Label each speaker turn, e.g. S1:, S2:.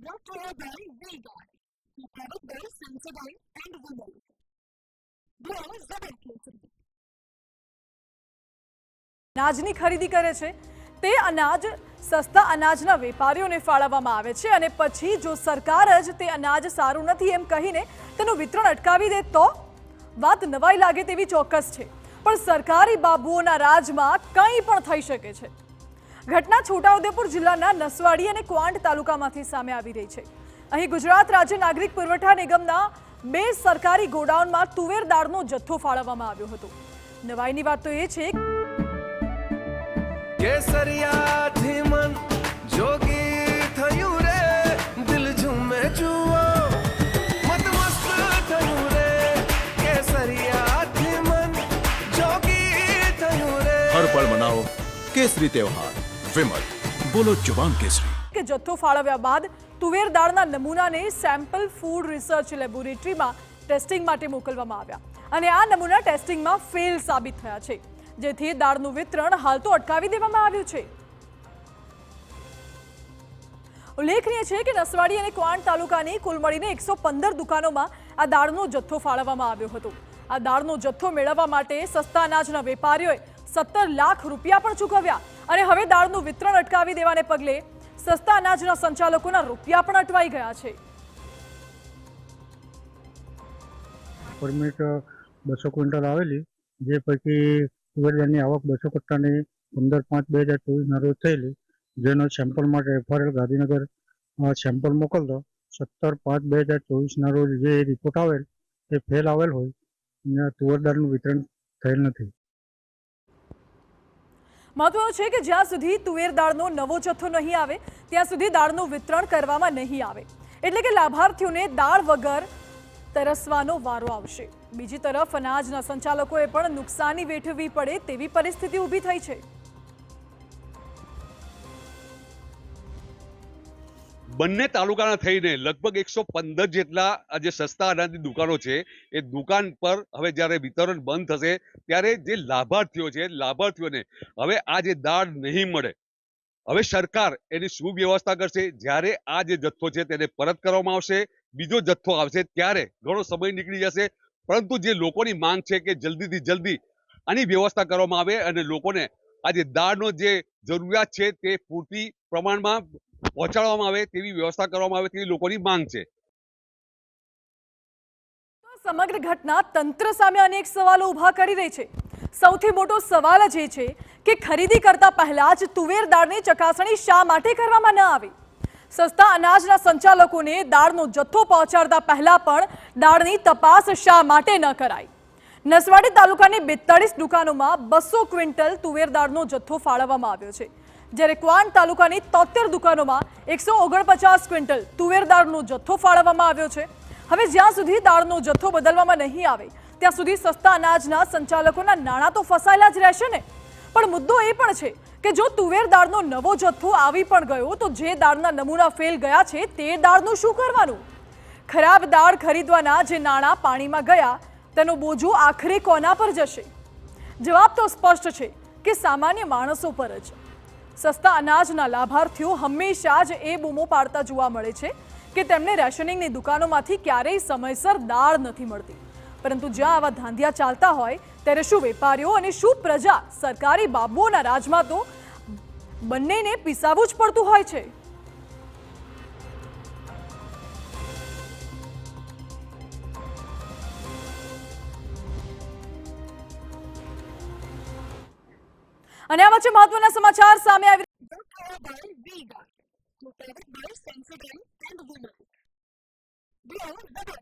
S1: brought to you by V-Guard, the product by Sensodyne and Women. Bravo Zebra.
S2: અનાજની ખરીદી કરે છે તે અનાજ સસ્તા અનાજના વેપારીઓને ફાળવવામાં આવે છે અને પછી જો સરકાર જ તે અનાજ સારું નથી એમ કહીને તેનું વિતરણ અટકાવી દે તો વાત નવાઈ લાગે તેવી ચોક્કસ છે, પણ સરકારી બાબુઓના રાજમાં કંઈ પણ થઈ શકે છે। ઘટના છોટાઉદેપુર જિલ્લાના નસવાડી અને ક્વાંટ તાલુકામાંથી સામે આવી રહી છે। અહીં ગુજરાત રાજ્ય નાગરિક પુરવઠા નિગમના 2 સરકારી ગોડાઉનમાં તુવેર દાળનો જથ્થો ફાળવવામાં આવ્યો હતો। નવાઈની વાત તો એ છે
S3: કેસરિયા ધીમન જોગી થયું રે દિલ ઝૂમે જુઓ મત મસ્ત થયું રે કેસરિયા ધીમન જોગી થયું રે
S4: હર પળ મનાવો કેસરી તહેવાર વિમલ બોલો જુબાન કેસરી
S2: કે જથ્થો ફાળવ્યા બાદ તુવેર દાળના નમૂનાને સેમ્પલ ફૂડ રિસર્ચ લેબોરેટરીમાં ટેસ્ટિંગ માટે મોકલવામાં આવ્યા અને આ નમૂના ટેસ્ટિંગમાં ફેલ સાબિત થયા છે, જેથી દાળનું વિતરણ હાલ તો અટકાવી દેવામાં આવ્યું છે। ઉલ્લેખનીય છે કે નસવાડી અને ક્વાંટ તાલુકાની કુલ મળીને 115 દુકાનોમાં આ દાળનો જથ્થો ફાળવવામાં આવ્યો હતો। આ દાળનો જથ્થો મેળવવા માટે સસ્તા અનાજના વેપારીઓએ 17 લાખ રૂપિયા પણ ચૂકવ્યા અને હવે દાળનું વિતરણ અટકાવી દેવાને પગલે સસ્તા અનાજના સંચાલકોના રૂપિયા પણ અટવાઈ ગયા છે।
S5: પરમિટ 200 ક્વિન્ટલ આવેલી, જે પૈકી તુવેરદાળની આવક 200 કટ્ટાની 15/5/2024ના રોજ થયેલી, જેનો સેમ્પલ માટે એફઆરએલ ગાંધીનગર સેમ્પલ મોકલતો 17/5/2024ના રોજ જે રિપોર્ટ આવેલ એ ફેલ આવેલ હોય અને તુવેરદાળનું વિતરણ થયેલ નથી।
S2: મહત્વનું છે કે જ્યાં સુધી તુવેર દાળનો નવો જથ્થો નહીં આવે ત્યાં સુધી દાળનું વિતરણ કરવામાં નહીં આવે, એટલે કે લાભાર્થીઓને દાળ વગર તરસવાનો વારો આવશે। બીજી તરફ અનાજના સંચાલકોએ પણ નુકસાની વેઠવી પડે તેવી પરિસ્થિતિ ઊભી થઈ છે।
S6: બંને તાલુકાના થઈને લગભગ 115 જેટલા જે સસ્તા અનાજની દુકાનો છે એ દુકાન પર હવે જ્યારે વિતરણ બંધ થશે ત્યારે જે લાભાર્થીઓ છે લાભાર્થીઓને હવે આ જે દાળ નહીં મળે, હવે સરકાર એની શું વ્યવસ્થા કરશે? જ્યારે આ જે જથ્થો છે તેને પરત કરવામાં આવશે, બીજો જથ્થો આવશે ત્યારે ઘણો સમય નીકળી જશે, પરંતુ જે લોકોની માંગ છે કે જલ્દીથી જલ્દી આની વ્યવસ્થા કરવામાં આવે અને લોકોને આ જે દાળનો જે જરૂરિયાત છે તે પૂરતી પ્રમાણમાં પહોંચાડવામાં આવે તેવી વ્યવસ્થા કરવામાં આવે તેવી લોકોની માંગ છે।
S2: સમગ્ર ઘટના તંત્ર સામે અનેક સવાલો ઊભા કરી રહી છે। સૌથી મોટો સવાલ જ એ છે કે ખરીદી કરતા પહેલા જ તુવેર દાળની ચકાસણી શા માટે કરવામાં ન આવી? સસ્તા અનાજના સંચાલકોને દાળનો જથ્થો પહોંચાડતા પહેલા પણ દાળની તપાસ શા માટે ન કરાઈ? નસવાડી તાલુકાની 42 દુકાનોમાં 200 ક્વિન્ટલ તુવેર દાળનો જથ્થો ફાળવવામાં આવ્યો છે, જ્યારે ક્વાંટ તાલુકાની 73 દુકાનોમાં 149 ક્વિન્ટલ તુવેર દાળનો જથ્થો ફાળવવામાં આવ્યો છે। હવે જ્યાં સુધી દાળનો જથ્થો બદલવામાં નહીં આવે ત્યાં સુધી સસ્તા અનાજના સંચાલકોના નાણાં તો ફસાયેલા જ રહેશે ને। પણ મુદ્દો એ પણ છે કે જો તુવેર દાળનો નવો જથ્થો આવી પણ ગયો તો જે દાળના નમૂના ફેલ ગયા છે તે દાળનું શું કરવાનું? ખરાબ દાળ ખરીદવાના જે નાણાં પાણીમાં ગયા તેનો બોજો આખરે કોના પર જશે? જવાબ તો સ્પષ્ટ છે કે સામાન્ય માણસો પર જ। સસ્તા અનાજના લાભાર્થીઓ હંમેશા જ એ બૂમો પાડતા જોવા મળે છે કે તેમને રેશનિંગની દુકાનોમાંથી ક્યારેય સમયસર દાળ નથી મળતી, પરંતુ જ્યાં આવા ધાંધિયા ચાલતા હોય ત્યારે શું વેપારીઓ અને શું પ્રજા સરકારી બાબુઓના રાજમાં તો બંનેને પીસાવવું જ પડતું હોય છે। અને આ વચ્ચે મહત્વના સમાચાર સામે આવી
S1: V-Guard, the product by Sensodyne and Women. Bravo Zebra.